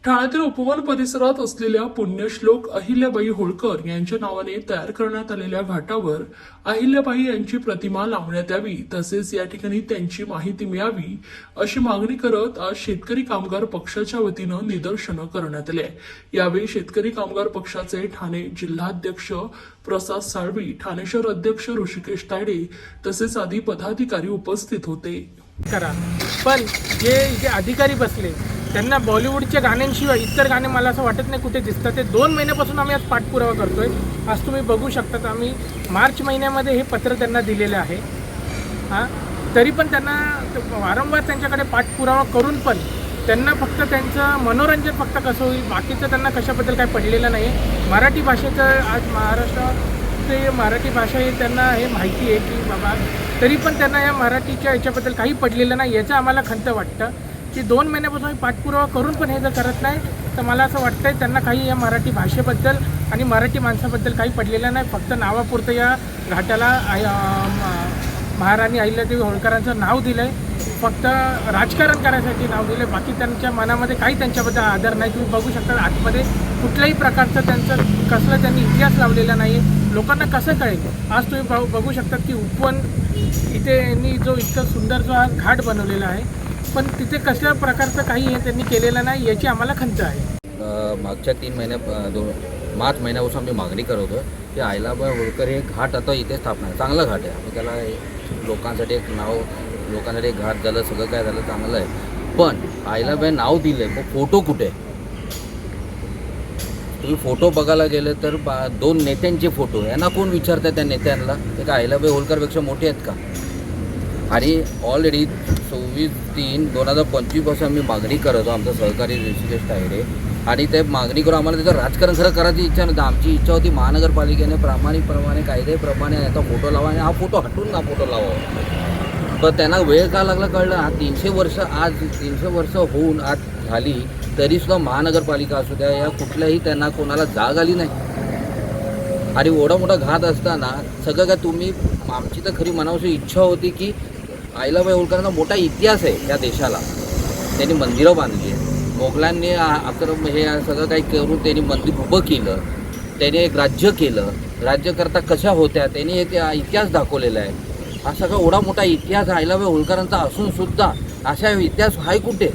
ठाण्यातील उपवन परिसरात असलेल्या पुण्यश्लोक अहिल्याबाई होळकर यांच्या नावाने तयार करण्यात आलेल्या घाटावर अहिल्याबाई यांची प्रतिमा लावण्यात यावी तसेच या ठिकाणी त्यांची माहिती मिळावी अशी मागणी करत आज शेतकरी कामगार पक्षाच्या वतीनं निदर्शनं करण्यात आले। यावेळी शेतकरी कामगार पक्षाचे ठाणे जिल्हाध्यक्ष प्रसाद साळवी, ठाणे शहर अध्यक्ष ऋषिकेश तायडे तसेच आदी पदाधिकारी उपस्थित होते। करा पण जे अधिकारी बसले त्यांना बॉलिवूडच्या गाण्यांशिवाय इतर गाणे मला असं वाटत नाही कुठे दिसतात। ते 2 महिन्यापासून आम्ही आज पाठपुरावा करतोय। आज तुम्ही बघू शकता आम्ही मार्च महिन्यामध्ये हे पत्र त्यांना दिलेलं आहे। तरी पण त्यांना वारंवार त्यांच्याकडे पाठपुरावा करून पण त्यांना फक्त त्यांचं मनोरंजन फक्त कसं होईल, बाकीचं त्यांना कशाबद्दल काय पडलेलं नाही। मराठी भाषेचं आज महाराष्ट्रात मराठी भाषा हे त्यांना हे माहिती आहे की बाबा, तरी पण त्यांना या मराठीच्या याच्याबद्दल काही पडलेलं नाही। याचं आम्हाला खंत वाटतं की 2 महिन्यापासून पाठपुरावा करून पण हे जर करत नाही तर मला असं वाटतंय त्यांना काही या मराठी भाषेबद्दल आणि मराठी माणसाबद्दल काही पडलेलं नाही। फक्त नावापुरतं या घाटाला महाराणी अहिल्यादेवी होळकरांचं नाव दिलं आहे, फक्त राजकारण करायसाठी नाव दिलं आहे। बाकी त्यांच्या मनामध्ये काही त्यांच्याबद्दल आदर नाही। तुम्ही बघू शकता आतमध्ये कुठल्याही प्रकारचं त्यांचं कसलं त्यांनी इतिहास लावलेला नाही। लोकांना कसं कळेल? आज तुम्ही बघू शकता की उपवन इथे यांनी जो इतका सुंदर जो हा घाट बनवलेला आहे, पण तिथे कसल्या प्रकारचं काही हे त्यांनी केलेलं नाही, याची आम्हाला खंत आहे। मागच्या 3 मार्च महिन्यापासून आम्ही मागणी करत होतो की अहिल्याबाई होळकर हे घाट आता इथे स्थापना आहे। चांगलं घाट आहे, आम्ही त्याला लोकांसाठी एक नाव, लोकांसाठी एक घाट झालं, सगळं काय झालं चांगलं आहे। पण अहिल्याबाई नाव दिलं आहे, मग फोटो कुठे? तुम्ही फोटो बघायला गेले तर 2 नेत्यांचे फोटो, यांना कोण विचारतं त्या नेत्यांना? ते का अहिल्याबाई होळकरपेक्षा मोठे आहेत का? आणि ऑलरेडी 24/3/2025 पासून आम्ही मागणी करतो, आमचा सहकारी ऋषिकेश तायडे, आणि ते मागणी करून आम्हाला त्याचं राजकारण खरं करायची इच्छा नव्हती। आमची इच्छा होती महानगरपालिकेने प्रामाणिकप्रमाणे कायद्याप्रमाणे याचा फोटो लावा आणि हा फोटो हटून ना फोटो लावा। पण त्यांना वेळ का लागला कळलं। आज 300 वर्ष होऊन आज झाली तरीसुद्धा महानगरपालिका असू द्या या कुठल्याही त्यांना कोणाला जाग आली नाही। आणि एवढा मोठा घात असताना सगळं काय तुम्ही, आमची तर खरी मनाची इच्छा होती की अहिल्याबाई होळकरांचा मोठा इतिहास आहे या देशाला, त्यांनी मंदिरं बांधली आहे, मोगलांनी हे सगळं काही करून त्यांनी मंदिर उभं केलं, त्यांनी एक राज्य केलं, राज्यकर्ता कशा होत्या त्यांनी एक इतिहास दाखवलेला आहे। हा सगळा एवढा मोठा इतिहास अहिल्याबाई होळकरांचा असूनसुद्धा अशा इतिहास आहे कुठे?